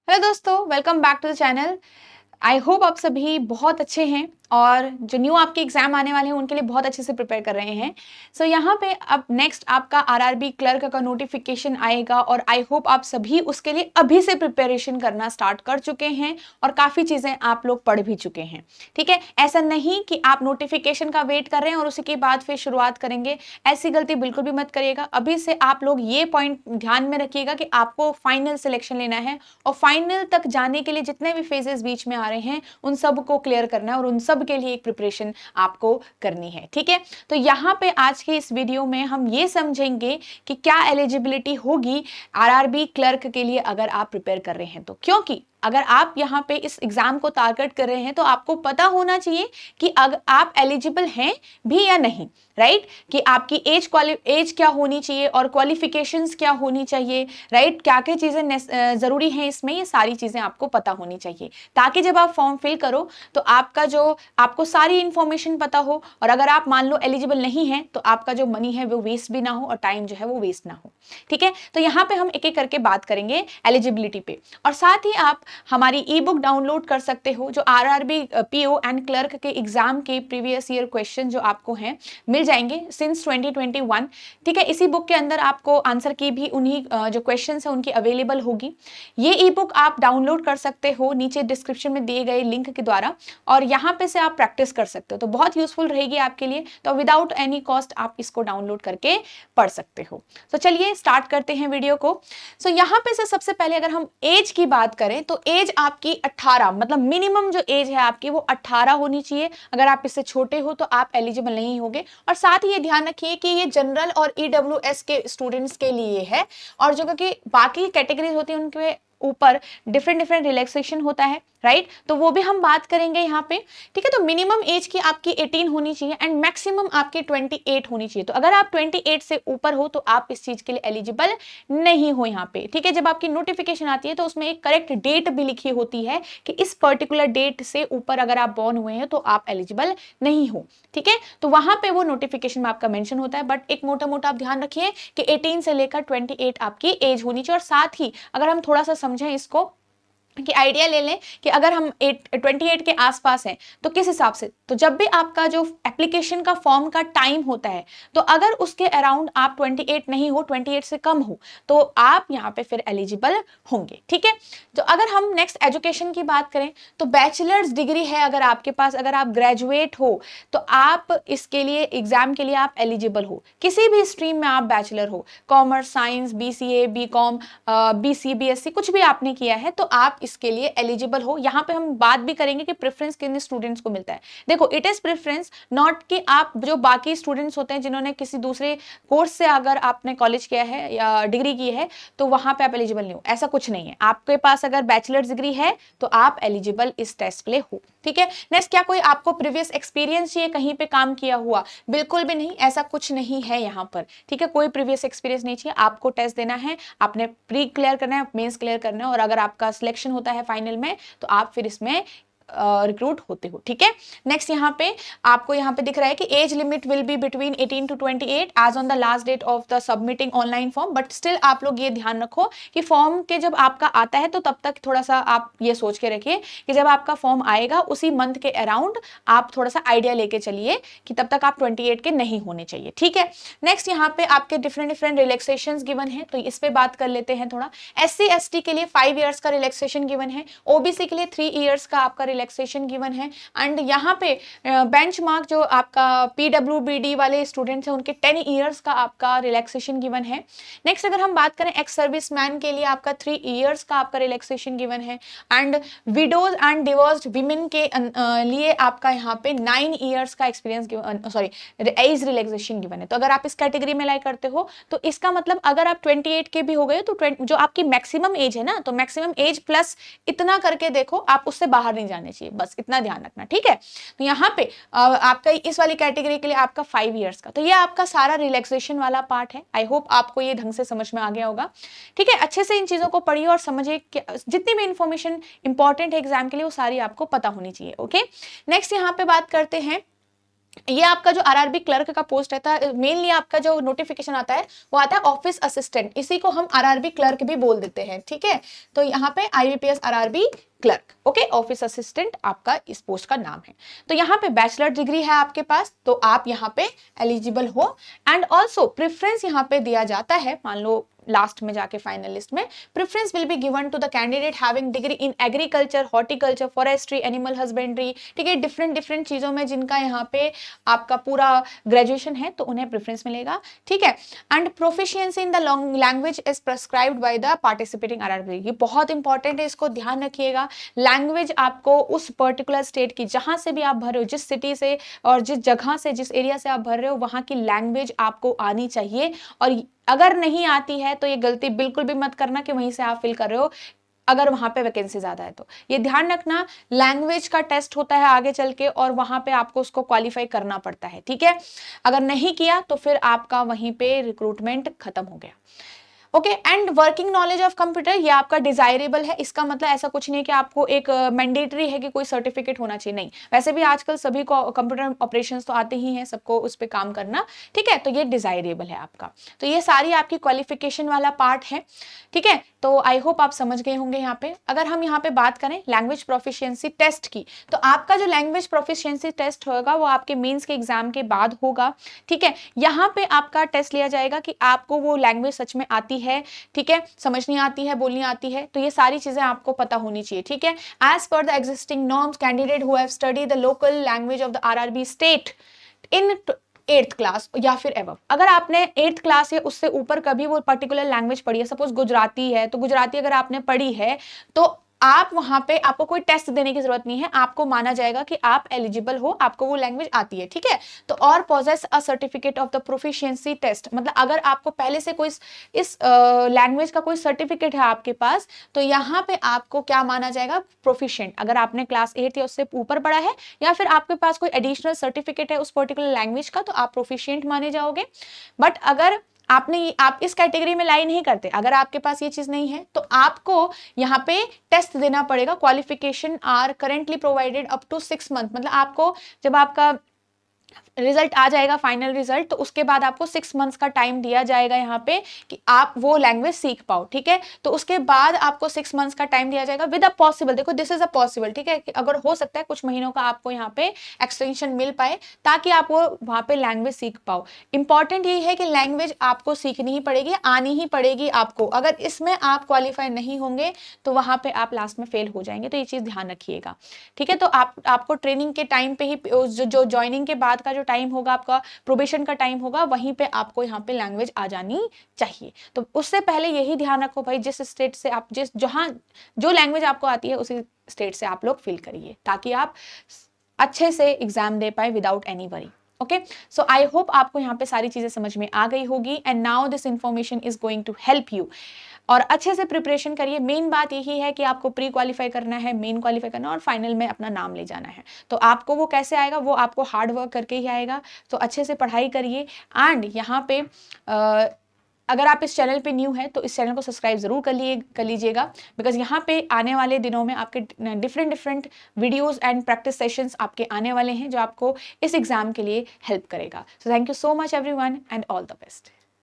Hello दोस्तों, welcome back to the channel. I hope आप सभी बहुत अच्छे हैं और जो न्यू आपके एग्जाम आने वाले हैं उनके लिए बहुत अच्छे से प्रिपेयर कर रहे हैं। सो यहाँ पे अब नेक्स्ट आपका आरआरबी क्लर्क का नोटिफिकेशन आएगा और आई होप आप सभी उसके लिए अभी से प्रिपरेशन करना स्टार्ट कर चुके हैं और काफ़ी चीज़ें आप लोग पढ़ भी चुके हैं। ठीक है, ऐसा नहीं कि आप नोटिफिकेशन का वेट कर रहे हैं और उसी के बाद फिर शुरुआत करेंगे। ऐसी गलती बिल्कुल भी मत करिएगा। अभी से आप लोग ये पॉइंट ध्यान में रखिएगा कि आपको फाइनल सिलेक्शन लेना है और फाइनल तक जाने के लिए जितने भी फेजेस बीच में आ रहे हैं उन सब को क्लियर करना है और उन सब के लिए एक प्रिपरेशन आपको करनी है। ठीक है, तो यहाँ पे आज के इस वीडियो में हम ये समझेंगे कि क्या एलिजिबिलिटी होगी आरआरबी क्लर्क के लिए अगर आप प्रिपेयर कर रहे हैं तो। क्योंकि अगर आप यहाँ पे इस एग्जाम को टारगेट कर रहे हैं तो आपको पता होना चाहिए कि अगर आप एलिजिबल हैं भी या नहीं, राइट? कि आपकी एज क्या होनी चाहिए और क्वालिफिकेशंस क्या होनी चाहिए, राइट? क्या क्या चीजें जरूरी हैं इसमें, ये सारी चीजें आपको पता होनी चाहिए ताकि जब आप फॉर्म फिल करो तो आपको सारी इंफॉर्मेशन पता हो और अगर आप मान लो एलिजिबल नहीं है तो आपका जो मनी है वो वेस्ट भी ना हो और टाइम जो है वो वेस्ट ना हो। ठीक है, तो यहाँ पे हम एक एक करके बात करेंगे एलिजिबिलिटी पे और साथ ही आप हमारी ई बुक डाउनलोड कर सकते हो जो आरआरबी पीओ एंड क्लर्क के एग्जाम के प्रीवियस ईयर क्वेश्चन जो आपको हैं मिल जाएंगे सिंस 2021। ठीक है, इसी बुक के अंदर आपको आंसर की भी उन्हीं जो क्वेश्चन है उनकी अवेलेबल होगी। ये ई बुक आप डाउनलोड कर सकते हो नीचे डिस्क्रिप्शन में दिए गए लिंक के द्वारा और यहाँ पे से आप प्रैक्टिस कर सकते हो, तो बहुत यूजफुल रहेगी आपके लिए। तो विदाउट एनी कॉस्ट आप इसको डाउनलोड करके पढ़ सकते हो। तो चलिए स्टार्ट करते हैं वीडियो को। सो यहाँ पे से सबसे पहले अगर हम एज की बात करें तो एज आपकी 18, मतलब मिनिमम जो एज है आपकी वो 18 होनी चाहिए। अगर आप इससे छोटे हो तो आप एलिजिबल नहीं होगे। और साथ ही ये ध्यान रखिए कि ये जनरल और ईडब्ल्यूएस के स्टूडेंट्स के लिए है और जो कि बाकी कैटेगरीज होती है उनके ऊपर डिफरेंट डिफरेंट रिलैक्सेशन होता है, राइट? तो वो भी हम बात करेंगे यहाँ पे। ठीक है, तो मिनिमम एज की आपकी 18 होनी चाहिए एंड मैक्सिमम आपकी 28 होनी चाहिए। तो अगर आप 28 से ऊपर हो तो आप इस चीज के लिए एलिजिबल नहीं हो यहाँ पे। ठीक है, जब आपकी नोटिफिकेशन आती है तो उसमें एक करेक्ट डेट भी लिखी होती है कि इस पर्टिकुलर डेट से ऊपर अगर आप बॉर्न हुए हैं तो आप एलिजिबल नहीं हो। ठीक है, तो वहां पे वो नोटिफिकेशन में आपका मेंशन होता है, बट एक मोटा मोटा आप ध्यान रखिए कि 18 से लेकर 28 आपकी एज होनी चाहिए। और साथ ही अगर हम थोड़ा सा समझें इसको कि आइडिया ले लें कि अगर हम 28 के आसपास हैं तो किस हिसाब से, तो जब भी आपका जो एप्लीकेशन का फॉर्म का टाइम होता है तो अगर उसके अराउंड आप 28 नहीं हो, 28 से कम हो तो आप यहाँ पे फिर एलिजिबल होंगे। ठीक है, तो अगर हम नेक्स्ट एजुकेशन की बात करें तो बैचलर्स डिग्री है अगर आपके पास, अगर आप ग्रेजुएट हो तो आप इसके लिए एग्जाम के लिए आप एलिजिबल हो। किसी भी स्ट्रीम में आप बैचलर हो, commerce, science, BCA, BCom, BC, BSc, कुछ भी आपने किया है तो आप इसके लिए एलिजिबल हो। यहाँ पे हम बात भी करेंगे कि प्रेफरेंस किन स्टूडेंट्स को मिलता है। देखो, इट इज प्रेफरेंस, नॉट कि आप जो बाकी स्टूडेंट्स होते हैं जिन्होंने किसी दूसरे कोर्स से अगर आपने कॉलेज किया है या डिग्री की है तो वहां पे आप एलिजिबल नहीं हो, ऐसा कुछ नहीं है। आपके पास अगर बैचलर्स डिग्री है तो आप एलिजिबल इस टेस्ट के लिए हो। ठीक है, नेक्स्ट, क्या कोई आपको प्रीवियस एक्सपीरियंस चाहिए कहीं पे काम किया हुआ? बिल्कुल भी नहीं, ऐसा कुछ नहीं है यहाँ पर। ठीक है, कोई प्रीवियस एक्सपीरियंस नहीं चाहिए। आपको टेस्ट देना है, आपने प्री क्लियर करना है, मेंस क्लियर करना है और अगर आपका सिलेक्शन होता है फाइनल में तो आप फिर इसमें रिक्रूट होते हो। ठीक है, नेक्स्ट यहाँ पे आपको यहाँ पे दिख रहा है कि age limit will be between 18 to 28 age on the last date of the submitting online form. But still आप लोग ये ध्यान रखो कि फॉर्म के जब आपका आता है तो तब तक थोड़ा सा आप ये सोच के रखिए कि जब आपका फॉर्म आएगा उसी मंथ के अराउंड आप थोड़ा सा आइडिया लेके चलिए कि तब तक आप 28 के नहीं होने चाहिए। ठीक है, नेक्स्ट यहाँ पे आपके डिफरेंट डिफरेंट रिलैक्सेशन गिवन है तो इस पे बात कर लेते हैं थोड़ा। SC ST के लिए 5 ईयर्स का रिलैक्सेशन गिवन है, OBC के लिए 3 ईयर्स का आपका रिलैक्सेशन गिवन है एंड यहाँ पे बेंचमार्क जो आपका PWBD वाले स्टूडेंट्स हैं उनके 10 ईयर्स का आपका रिलैक्सेशन गिवन है। नेक्स्ट अगर हम बात करें एक्स सर्विस मैन के लिए आपका 3 ईयर्स का आपका रिलैक्सेशन गिवन है and widows and divorced women के लिए आपका यहाँ पे 9 ईयर्स का एक्सपीरियंस एज रिलैक्सेशन गिवन है। तो अगर आप इस कैटेगरी में लाई करते हो तो इसका मतलब अगर आप 28 के भी हो गए तो जो आपकी मैक्सिमम एज है ना, तो मैक्सिमम एज प्लस इतना करके देखो, आप उससे बाहर नहीं जाने चाहिए, बस इतना ध्यान रखना। ठीक है, तो यहाँ पे आपका इस वाली कैटेगरी के लिए आपका 5 ईयर्स का, तो ये आपका सारा रिलैक्सेशन वाला पार्ट है। आई होप आपको ये ढंग से समझ में आ गया होगा। ठीक है, अच्छे से इन चीजों को पढ़िए और समझिए कि जितनी भी इंफॉर्मेशन इंपॉर्टेंट है एग्जाम के लिए वो सारी आपको पता होनी चाहिए। ओके, नेक्स्ट यहाँ पे बात करते हैं ये आपका जो आरआरबी क्लर्क का पोस्ट रहता है, मेनली आपका जो नोटिफिकेशन आता है वो आता है ऑफिस असिस्टेंट, इसी को हम आरआरबी क्लर्क भी बोल देते हैं, ठीक है। तो यहाँ पे IBPS RRB clerk, okay, office assistant आपका इस पोस्ट का नाम है। तो यहाँ पे बैचलर डिग्री है आपके पास, तो आप यहाँ पे एलिजिबल हो। एंड ऑल्सो प्रेफरेंस यहाँ पे दिया जाता है, मान लो लास्ट में जाके फाइनल लिस्ट में, preference will be given to the candidate having degree in agriculture, horticulture, forestry, animal husbandry, ठीक है, डिफरेंट चीजों में जिनका यहाँ पे आपका पूरा ग्रेजुएशन है तो उन्हें प्रेफरेंस मिलेगा, ठीक है। And proficiency in the language is prescribed by the participating RRB, ये बहुत इंपॉर्टेंट है, इसको ध्यान रखिएगा। लैंग्वेज आपको उस पर्टिकुलर स्टेट की, जहां से भी आप भर रहे हो, जिस सिटी से और जिस जगह से, जिस एरिया से आप भर रहे हो, वहां की लैंग्वेज आपको आनी चाहिए। और अगर नहीं आती है तो ये गलती बिल्कुल भी मत करना कि वहीं से आप फिल कर रहे हो, अगर वहां पे वैकेंसी ज्यादा है तो ये ध्यान रखना। लैंग्वेज का टेस्ट होता है आगे चल के और वहां पे आपको उसको क्वालिफाई करना पड़ता है, ठीक है। अगर नहीं किया तो फिर आपका वहीं पे रिक्रूटमेंट खत्म हो गया, okay. And working knowledge of computer, ये आपका डिजायरेबल है, इसका मतलब ऐसा कुछ नहीं कि आपको एक मैंडेटरी है कि कोई सर्टिफिकेट होना चाहिए, नहीं, वैसे भी आजकल सभी को कंप्यूटर ऑपरेशंस तो आते ही हैं सबको उस पर काम करना, ठीक है। तो ये डिजायरेबल है आपका। तो ये सारी आपकी क्वालिफिकेशन वाला पार्ट है, ठीक है। तो आई होप आप समझ गए होंगे। यहाँ पे अगर हम यहाँ पे बात करें लैंग्वेज प्रोफिशिएंसी टेस्ट की, तो आपका जो लैंग्वेज प्रोफिशिएंसी टेस्ट होगा वो आपके मेंस के एग्जाम के बाद होगा, ठीक है। यहाँ पे आपका टेस्ट लिया जाएगा कि आपको वो लैंग्वेज सच में आती है, ठीक है, समझनी आती है, बोलनी आती है, तो ये सारी चीजें आपको पता होनी चाहिए, ठीक है। As per the existing norms, candidate who have studied the local language of the RRB state in 8th class या फिर एबव, अगर आपने 8th क्लास या उससे ऊपर कभी वो पर्टिकुलर लैंग्वेज पढ़ी है, सपोज गुजराती है तो गुजराती अगर आपने पढ़ी है तो आप वहां पे आपको कोई टेस्ट देने की जरूरत नहीं है, आपको माना जाएगा कि आप एलिजिबल हो, आपको वो लैंग्वेज आती है, ठीक है। तो और possess a certificate of the proficiency test, मतलब अगर आपको पहले से कोई इस लैंग्वेज का कोई सर्टिफिकेट है आपके पास, तो यहाँ पे आपको क्या माना जाएगा, प्रोफिशिएंट। अगर आपने क्लास 8 या उससे ऊपर पढ़ा है या फिर आपके पास कोई एडिशनल सर्टिफिकेट है उस पर्टिकुलर लैंग्वेज का, तो आप प्रोफिशिएंट माने जाओगे। बट अगर आप इस कैटेगरी में लाई नहीं करते, अगर आपके पास ये चीज नहीं है, तो आपको यहाँ पे टेस्ट देना पड़ेगा। Qualification are currently provided up to 6 month, मतलब आपको जब आपका रिजल्ट आ जाएगा, फाइनल रिजल्ट, तो उसके बाद आपको 6 मंथ्स का टाइम दिया जाएगा यहाँ पे कि आप वो लैंग्वेज सीख पाओ, ठीक है। तो उसके बाद आपको 6 मंथ्स का टाइम दिया जाएगा विद अ पॉसिबल, देखो दिस इज अ पॉसिबल, ठीक है, कि अगर हो सकता है कुछ महीनों का आपको यहाँ पे एक्सटेंशन मिल पाए ताकि आप वो वहां पे लैंग्वेज सीख पाओ। इंपॉर्टेंट ये है कि लैंग्वेज आपको सीखनी ही पड़ेगी, आनी ही पड़ेगी आपको। अगर इसमें आप क्वालिफाई नहीं होंगे तो वहां पे आप लास्ट में फेल हो जाएंगे, तो ये चीज ध्यान रखिएगा, ठीक है। तो आपको ट्रेनिंग के टाइम पे ही जो ज्वाइनिंग के बाद का जो टाइम होगा, आपका प्रोबेशन का टाइम होगा, वहीं पे आपको यहाँ पे लैंग्वेज आ जानी चाहिए। तो उससे पहले यही ध्यान रखो भाई, जिस स्टेट से आप जहां जो लैंग्वेज आपको आती है उसी स्टेट से आप लोग फिल करिए ताकि आप अच्छे से एग्जाम दे पाए without any worry, okay. So I hope आपको यहाँ पे सारी चीजें समझ में आ गई होगी। And now this information is going to help you, और अच्छे से प्रिपरेशन करिए। मेन बात यही है कि आपको प्री क्वालिफाई करना है, मेन क्वालिफाई करना है और फाइनल में अपना नाम ले जाना है। तो आपको वो कैसे आएगा, वो आपको हार्ड वर्क करके ही आएगा। तो अच्छे से पढ़ाई करिए। एंड यहाँ पे अगर आप इस चैनल पे न्यू है तो इस चैनल को सब्सक्राइब जरूर कर लीजिएगा, बिकॉज यहाँ पे आने वाले दिनों में आपके different videos and practice sessions आपके आने वाले हैं जो आपको इस एग्जाम के लिए हेल्प करेगा। So thank you so much everyone and all the best.